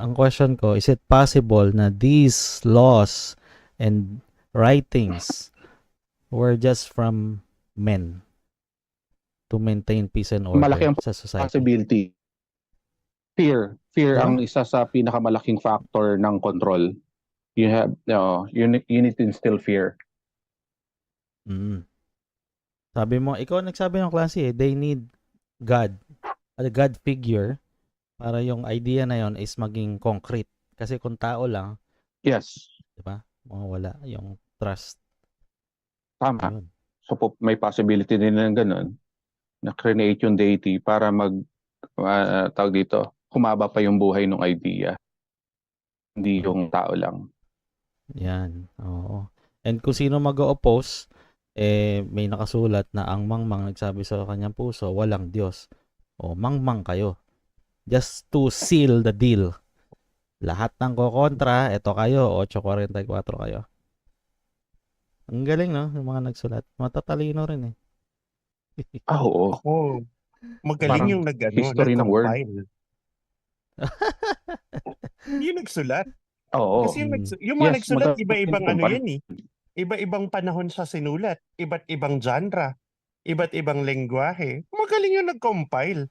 ang question ko, is it possible na these laws and writings were just from men to maintain peace and Malaki order ang sa society? possibility. Fear. Fear Yeah? ang isa sa pinakamalaking factor ng control. You have, you need to instill fear. Mm. Sabi mo, ikaw nagsabi ng klase they need God, a God figure para yung idea na yon is maging concrete. Kasi kung tao lang, Yes, di ba? Mawawala yung trust. tama. Ayun. So may possibility din ng ganun na create yung deity para tawag dito, humaba pa yung buhay ng idea. Hindi yung tao lang. Yan. Oo. And kung sino mag-oppose, may nakasulat na ang mangmang nagsabi sa kanyang puso, walang Diyos. O, mangmang kayo. Just to seal the deal. Lahat ng kokontra, eto kayo, 8:44 kayo. Ang galing, no? Yung mga nagsulat. Matatalino rin eh. Oo. Ako, magaling Parang yung history ng word. nag-compile. Yung nagsulat. Oo. Kasi yung mga Yes, nagsulat, magaling iba-ibang yung yan eh. Iba-ibang panahon sa sinulat. Iba't ibang genre. Iba't ibang lengguwahe. Magaling yung nag-compile.